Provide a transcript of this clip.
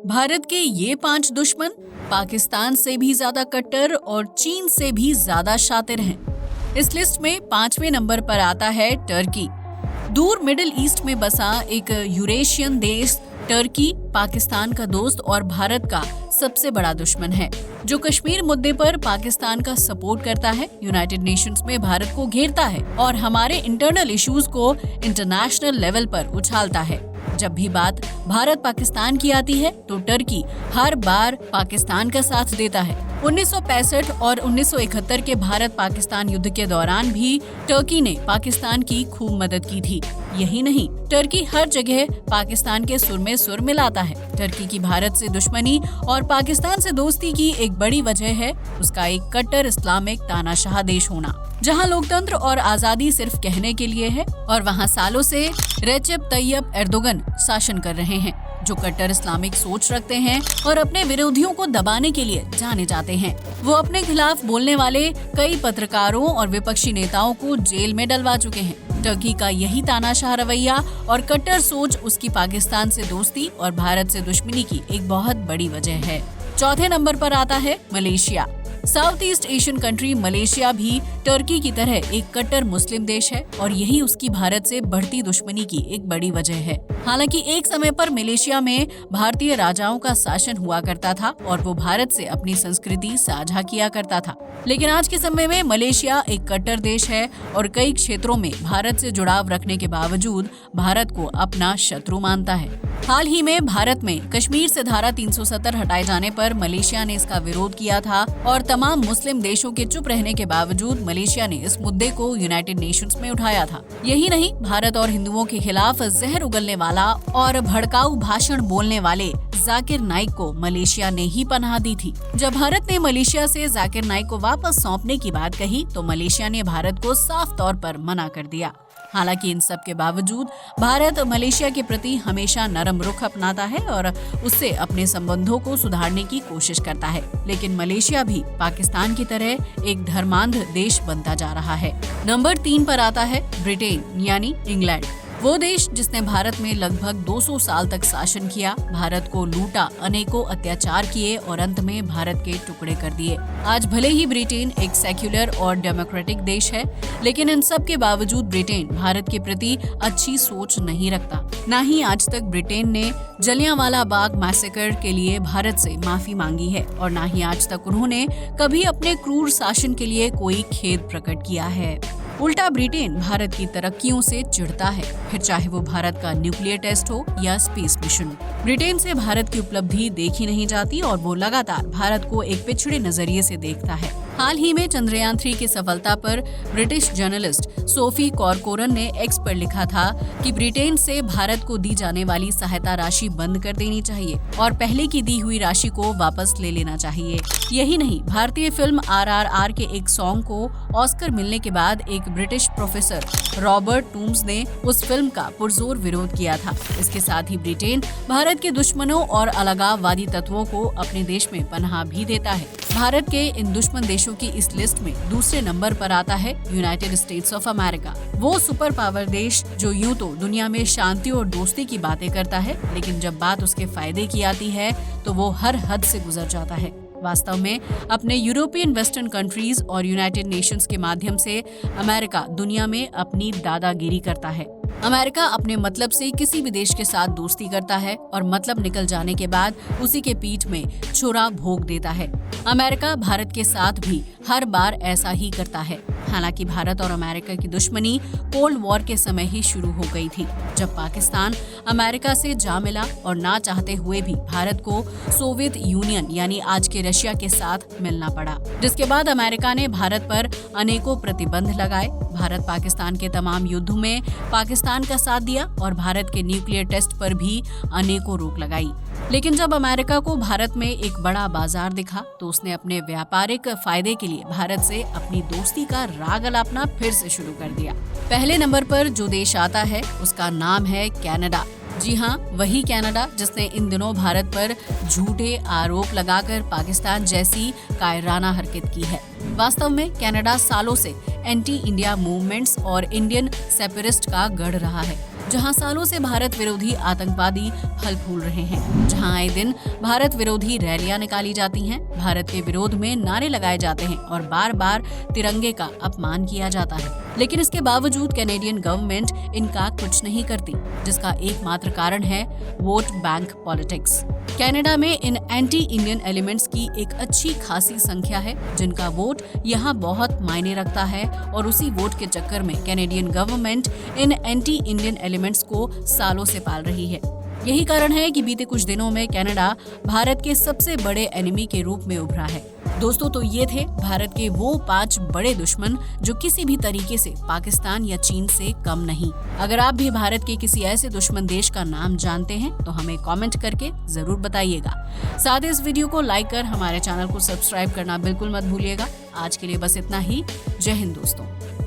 भारत के ये 5 दुश्मन पाकिस्तान से भी ज्यादा कट्टर और चीन से भी ज्यादा शातिर हैं। इस लिस्ट में 5वें नंबर पर आता है टर्की। दूर मिडिल ईस्ट में बसा एक यूरेशियन देश टर्की पाकिस्तान का दोस्त और भारत का सबसे बड़ा दुश्मन है, जो कश्मीर मुद्दे पर पाकिस्तान का सपोर्ट करता है, यूनाइटेड नेशंस में भारत को घेरता है और हमारे इंटरनल इश्यूज को इंटरनेशनल लेवल पर उछालता है। जब भी बात भारत पाकिस्तान की आती है तो टर्की हर बार पाकिस्तान का साथ देता है। 1965 और 1971 के भारत पाकिस्तान युद्ध के दौरान भी टर्की ने पाकिस्तान की खूब मदद की थी। यही नहीं, टर्की हर जगह पाकिस्तान के सुर में सुर मिलाता है। टर्की की भारत से दुश्मनी और पाकिस्तान से दोस्ती की एक बड़ी वजह है उसका एक कट्टर इस्लामिक तानाशाह देश होना, जहां लोकतंत्र और आजादी सिर्फ कहने के लिए है और वहां सालों से रेचेप तैयब एर्दोगन शासन कर रहे हैं, जो कट्टर इस्लामिक सोच रखते हैं और अपने विरोधियों को दबाने के लिए जाने जाते हैं। वो अपने खिलाफ बोलने वाले कई पत्रकारों और विपक्षी नेताओं को जेल में डलवा चुके हैं। टर्की का यही तानाशाह रवैया और कट्टर सोच उसकी पाकिस्तान से दोस्ती और भारत से दुश्मनी की एक बहुत बड़ी वजह है। चौथे नंबर पर आता है Malaysia. South east Asian country Malaysia भी टर्की की तरह एक कट्टर मुस्लिम देश है और यही उसकी भारत से बढ़ती दुश्मनी की एक बड़ी वजह है। हालांकि एक समय पर मलेशिया में भारतीय राजाओं का शासन हुआ करता था और वो भारत से अपनी संस्कृति साझा किया करता था, लेकिन आज के समय में मलेशिया एक कट्टर देश है और कई क्षेत्रों में भारत से जुड़ाव रखने के बावजूद भारत को अपना शत्रु मानता है। हाल ही में भारत में कश्मीर से धारा 370 हटाए जाने पर मलेशिया ने इसका विरोध किया था और तमाम मुस्लिम देशों के चुप रहने के बावजूद मलेशिया ने इस मुद्दे को यूनाइटेड नेशंस में उठाया था। यही नहीं, भारत और हिंदुओं के खिलाफ जहर उगलने वाला और भड़काऊ भाषण बोलने वाले जाकिर नाइक को मलेशिया ने ही पनाह दी थी। जब भारत ने मलेशिया से जाकिर नाइक को वापस सौंपने की बात कही तो मलेशिया ने भारत को साफ तौर पर मना कर दिया। हालांकि इन सब के बावजूद भारत मलेशिया के प्रति हमेशा नरम रुख अपनाता है और उससे अपने संबंधों को सुधारने की कोशिश करता है, लेकिन मलेशिया भी पाकिस्तान की तरह एक धर्मांध देश बनता जा रहा है। नंबर 3 पर आता है ब्रिटेन यानी इंग्लैंड। वो देश जिसने भारत में लगभग 200 साल तक शासन किया, भारत को लूटा, अनेकों अत्याचार किए और अंत में भारत के टुकड़े कर दिए। आज भले ही ब्रिटेन एक सेक्युलर और डेमोक्रेटिक देश है, लेकिन इन सब के बावजूद ब्रिटेन भारत के प्रति अच्छी सोच नहीं रखता। न ही आज तक ब्रिटेन ने जलियांवाला बाग मैसेकर के लिए भारत से माफी मांगी है और न ही आज तक उन्होंने कभी अपने क्रूर शासन के लिए कोई खेद प्रकट किया है। उल्टा ब्रिटेन भारत की तरक्कियों से चिढ़ता है, फिर चाहे वो भारत का न्यूक्लियर टेस्ट हो या स्पेस मिशन। ब्रिटेन से भारत की उपलब्धि देखी नहीं जाती और वो लगातार भारत को एक पिछड़े नजरिए से देखता है। हाल ही में चंद्रयान 3 की सफलता पर ब्रिटिश जर्नलिस्ट सोफी कॉरकोरन ने एक्स पर लिखा था कि ब्रिटेन से भारत को दी जाने वाली सहायता राशि बंद कर देनी चाहिए और पहले की दी हुई राशि को वापस ले लेना चाहिए। यही नहीं, भारतीय फिल्म RRR के एक सॉन्ग को ऑस्कर मिलने के बाद एक ब्रिटिश प्रोफेसर रॉबर्ट टूम्स ने उस फिल्म का पुरजोर विरोध किया था। इसके साथ ही ब्रिटेन भारत के दुश्मनों और अलगाववादी तत्वों को अपने देश में पनाह भी देता है। भारत के इन दुश्मन देशों की इस लिस्ट में दूसरे नंबर पर आता है यूनाइटेड स्टेट्स ऑफ अमेरिका। वो सुपर पावर देश जो यूं तो दुनिया में शांति और दोस्ती की बातें करता है, लेकिन जब बात उसके फायदे की आती है तो वो हर हद से गुजर जाता है। वास्तव में अपने यूरोपियन वेस्टर्न कंट्रीज और यूनाइटेड नेशंस के माध्यम से अमेरिका दुनिया में अपनी दादागिरी करता है। अमेरिका अपने मतलब से किसी भी देश के साथ दोस्ती करता है और मतलब निकल जाने के बाद उसी के पीठ में छुरा भोग देता है। अमेरिका भारत के साथ भी हर बार ऐसा ही करता है। हालांकि भारत और अमेरिका की दुश्मनी कोल्ड वॉर के समय ही शुरू हो गई थी, जब पाकिस्तान अमेरिका से जा मिला और ना चाहते हुए भी भारत को सोवियत यूनियन यानी आज के रशिया के साथ मिलना पड़ा, जिसके बाद अमेरिका ने भारत पर अनेकों प्रतिबंध लगाए। भारत पाकिस्तान के तमाम युद्धों में पाकिस्तान का साथ दिया और भारत के न्यूक्लियर टेस्ट पर भी अनेकों रोक लगाई। लेकिन जब अमेरिका को भारत में एक बड़ा बाजार दिखा तो उसने अपने व्यापारिक फायदे के लिए भारत से अपनी दोस्ती का राग अलापना फिर से शुरू कर दिया। पहले नंबर पर जो देश आता है उसका नाम है कनाडा। जी हाँ, वही कनाडा जिसने इन दिनों भारत पर झूठे आरोप लगाकर पाकिस्तान जैसी कायराना हरकत की है। वास्तव में कनाडा सालों से एंटी इंडिया मूवमेंट्स और इंडियन सेपरेटिस्ट का गढ़ रहा है। जहां सालों से भारत विरोधी आतंकवादी फल फूल रहे हैं, जहां आए दिन भारत विरोधी रैलियां निकाली जाती हैं, भारत के विरोध में नारे लगाए जाते हैं और बार बार तिरंगे का अपमान किया जाता है। लेकिन इसके बावजूद कैनेडियन गवर्नमेंट इनका कुछ नहीं करती, जिसका एकमात्र कारण है वोट बैंक पॉलिटिक्स। कनाडा में इन एंटी इंडियन एलिमेंट्स की एक अच्छी खासी संख्या है, जिनका वोट यहाँ बहुत मायने रखता है और उसी वोट के चक्कर में Canadian government in anti Indian elements को सालों से पाल रही है। यही कारण है कि बीते कुछ दिनों में कनाडा भारत के सबसे बड़े एनिमी के रूप में उभरा है। दोस्तों, तो ये थे भारत के वो 5 बड़े दुश्मन जो किसी भी तरीके से पाकिस्तान या चीन से कम नहीं। अगर आप भी भारत के किसी ऐसे दुश्मन देश का नाम जानते हैं तो हमें कमेंट करके जरूर बताइएगा। साथ ही इस वीडियो को लाइक कर हमारे चैनल को सब्सक्राइब करना बिल्कुल मत भूलिएगा। आज के लिए बस इतना ही। जय हिंद दोस्तों।